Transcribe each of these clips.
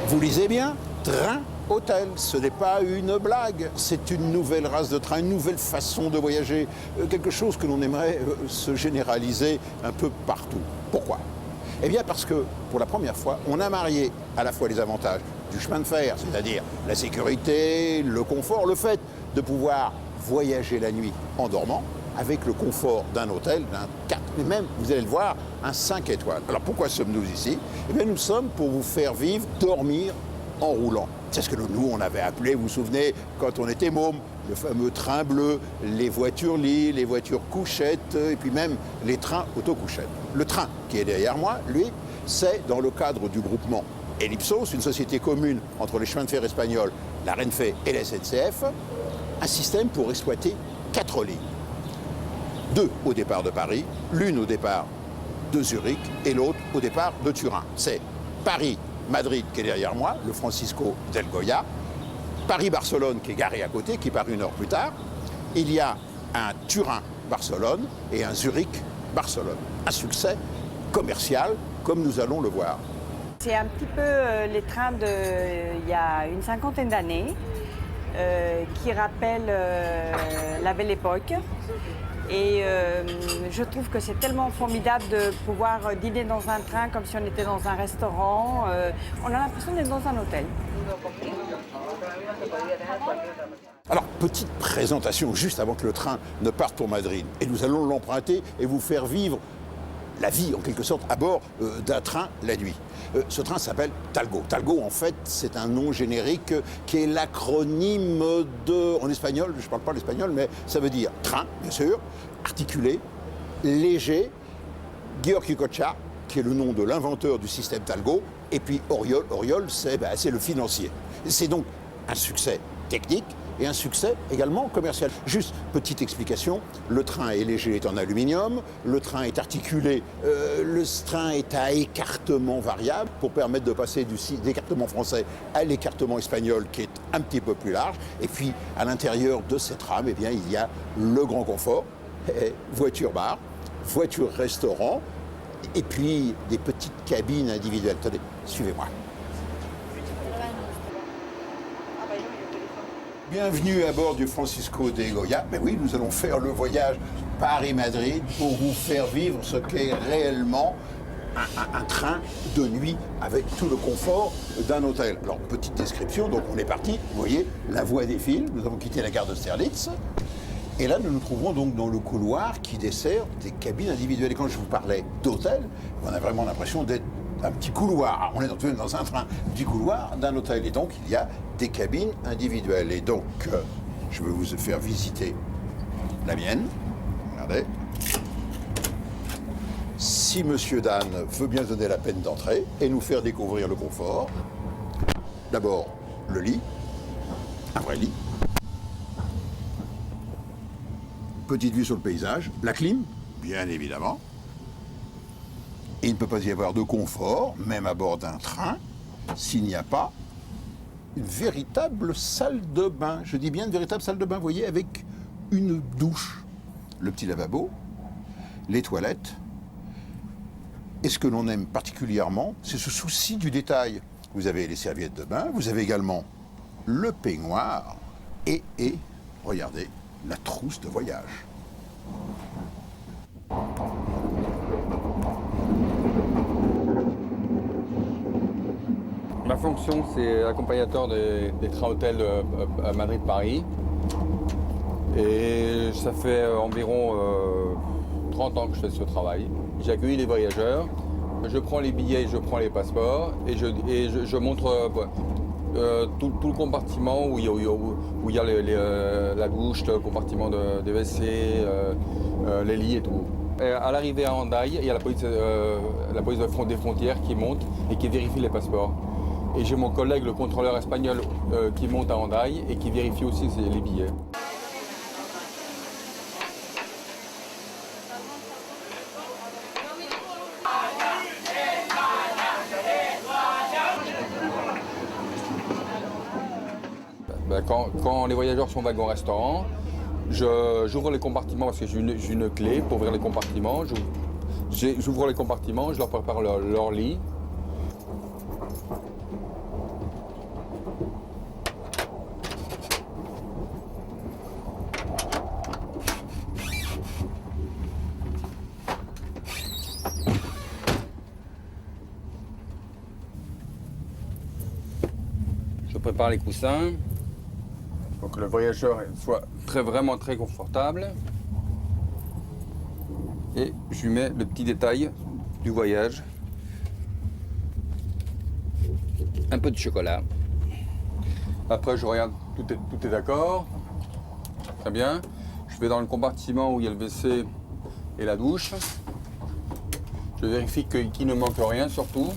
Vous lisez bien, train hôtel, ce n'est pas une blague, c'est une nouvelle race de train, une nouvelle façon de voyager, quelque chose que l'on aimerait se généraliser un peu partout. Pourquoi? Eh bien parce que, pour la première fois, on a marié à la fois les avantages du chemin de fer, c'est-à-dire la sécurité, le confort, le fait de pouvoir voyager la nuit en dormant, avec le confort d'un hôtel, d'un 4, mais même, vous allez le voir, un 5 étoiles. Alors pourquoi sommes-nous ici? Eh bien nous sommes pour vous faire vivre, dormir en roulant. C'est ce que nous, on avait appelé, vous vous souvenez, quand on était môme, le fameux train bleu, les voitures lits, les voitures couchettes, et puis même les trains autocouchettes. Le train qui est derrière moi, lui, c'est dans le cadre du groupement Ellipsos, une société commune entre les chemins de fer espagnols, la Renfe et la SNCF, un système pour exploiter 4 lignes. 2 au départ de Paris, l'une au départ de Zurich et l'autre au départ de Turin. C'est Paris-Madrid qui est derrière moi, le Francisco del Goya, Paris-Barcelone qui est garé à côté, qui part 1 heure plus tard. Il y a un Turin-Barcelone et un Zurich-Barcelone. Un succès commercial, comme nous allons le voir. C'est un petit peu les trains d'il y a une cinquantaine d'années qui rappellent la belle époque. Et je trouve que c'est tellement formidable de pouvoir dîner dans un train comme si on était dans un restaurant. On a l'impression d'être dans un hôtel. Alors, petite présentation juste avant que le train ne parte pour Madrid. Et nous allons l'emprunter et vous faire vivre la vie, en quelque sorte, à bord d'un train la nuit. Ce train s'appelle Talgo. Talgo, en fait, c'est un nom générique qui est l'acronyme de... En espagnol, je ne parle pas l'espagnol, mais ça veut dire train, bien sûr, articulé, léger, Georg Kocha, qui est le nom de l'inventeur du système Talgo, et puis Oriol. Oriol, c'est le financier. C'est donc un succès technique, et un succès également commercial. Juste petite explication, le train est léger, est en aluminium, le train est articulé, le train est à écartement variable pour permettre de passer d'écartement français à l'écartement espagnol qui est un petit peu plus large. Et puis à l'intérieur de cette rame, eh bien, il y a le grand confort, voiture-bar, voiture-restaurant, et puis des petites cabines individuelles. Attendez, suivez-moi. Bienvenue à bord du Francisco de Goya. Mais oui, nous allons faire le voyage Paris-Madrid pour vous faire vivre ce qu'est réellement un train de nuit avec tout le confort d'un hôtel. Alors, petite description, donc on est parti, vous voyez, la voie défile, nous avons quitté la gare d'Austerlitz. Et là, nous nous trouvons donc dans le couloir qui dessert des cabines individuelles. Et quand je vous parlais d'hôtel, on a vraiment l'impression d'être un petit couloir. On est dans un train, un petit couloir d'un hôtel. Et donc, il y a des cabines individuelles. Et donc, je vais vous faire visiter la mienne. Regardez. Si Monsieur Dan veut bien donner la peine d'entrer et nous faire découvrir le confort, d'abord, le lit, un vrai lit. Petite vue sur le paysage, la clim, bien évidemment. Et il ne peut pas y avoir de confort, même à bord d'un train, s'il n'y a pas une véritable salle de bain. Je dis bien une véritable salle de bain, vous voyez, avec une douche, le petit lavabo, les toilettes. Et ce que l'on aime particulièrement, c'est ce souci du détail. Vous avez les serviettes de bain, vous avez également le peignoir et regardez, la trousse de voyage. Ma fonction, c'est accompagnateur des trains hôtels à Madrid-Paris. Et ça fait environ 30 ans que je fais ce travail. J'accueille les voyageurs, je prends les billets, je prends les passeports et je montre tout le compartiment où il y a la douche, le compartiment des WC, les lits et tout. Et à l'arrivée à Hendaye, il y a la police des frontières qui monte et qui vérifie les passeports. Et j'ai mon collègue, le contrôleur espagnol, qui monte à Hendaye et qui vérifie aussi les billets. Quand les voyageurs sont wagon-restaurant, j'ouvre les compartiments parce que j'ai une clé pour ouvrir les compartiments. J'ouvre les compartiments, je leur prépare leur lit. prépare les coussins pour que le voyageur soit vraiment très confortable. Et je lui mets le petit détail du voyage. Un peu de chocolat. Après, je regarde, tout est d'accord. Très bien. Je vais dans le compartiment où il y a le WC et la douche. Je vérifie qu'il ne manque rien surtout.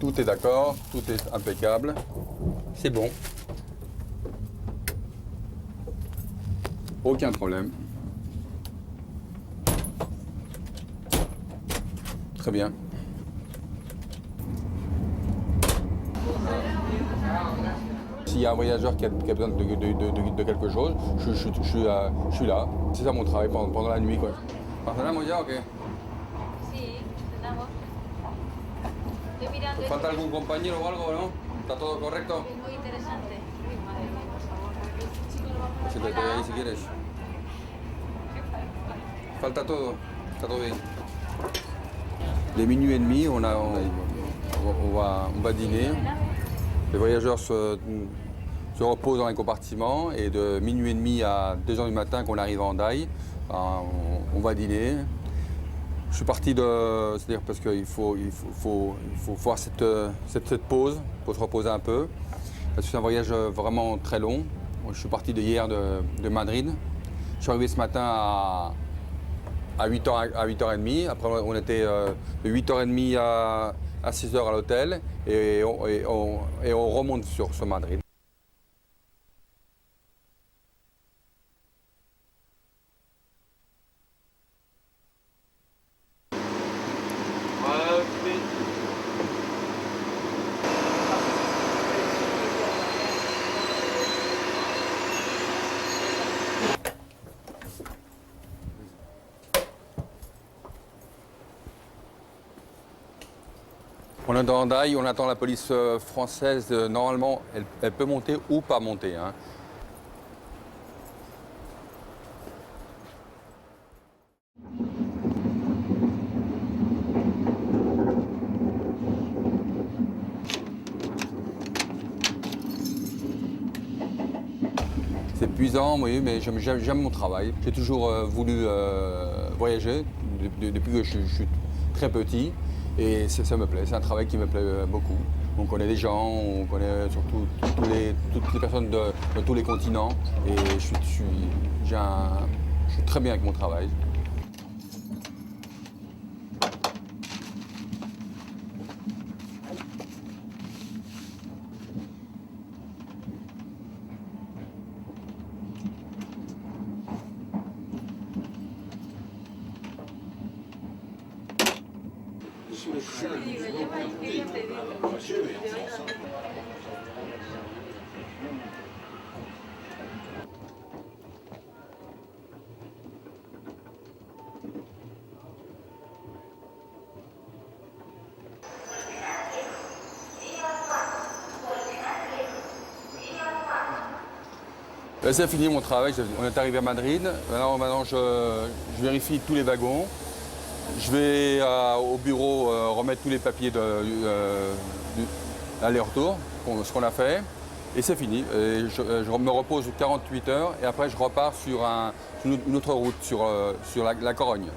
Tout est d'accord, tout est impeccable. C'est bon. Aucun problème. Très bien. S'il y a un voyageur qui a besoin de quelque chose, je suis là. C'est ça mon travail pendant la nuit, quoi. ¿Cenamos ya o qué? Sí, cenamos. Estoy mirando. ¿Falta algún compañero o algo, no? ¿Está todo correcto? Es muy interesante. Uy, madre mía, por favor. Siéntate ahí si quieres. Falta todo. Está todo bien. Les minuit et demi, on va dîner. Les voyageurs se reposent dans les compartiments et de minuit et demi à 2 h du matin qu'on arrive à Hendaye, on va dîner. Je suis parti c'est-à-dire parce qu'il faut faire cette pause pour se reposer un peu. Parce que c'est un voyage vraiment très long. Je suis parti hier de Madrid. Je suis arrivé ce matin à 8h30. Après, on était de 8h30 à 6h à l'hôtel et on remonte sur Madrid. On est dans Hendaye, on attend la police française. Normalement, elle peut monter ou pas monter, hein. C'est épuisant, oui, mais j'aime mon travail. J'ai toujours voulu voyager depuis que je suis très petit. Et ça me plaît, c'est un travail qui me plaît beaucoup. On connaît des gens, on connaît surtout toutes les personnes de tous les continents. Et je suis très bien avec mon travail. C'est fini mon travail, on est arrivé à Madrid. Maintenant je vérifie tous les wagons. Je vais au bureau remettre tous les papiers d'aller-retour, ce qu'on a fait. Et c'est fini. Et je me repose 48 heures et après je repars sur une autre route, sur la Corogne.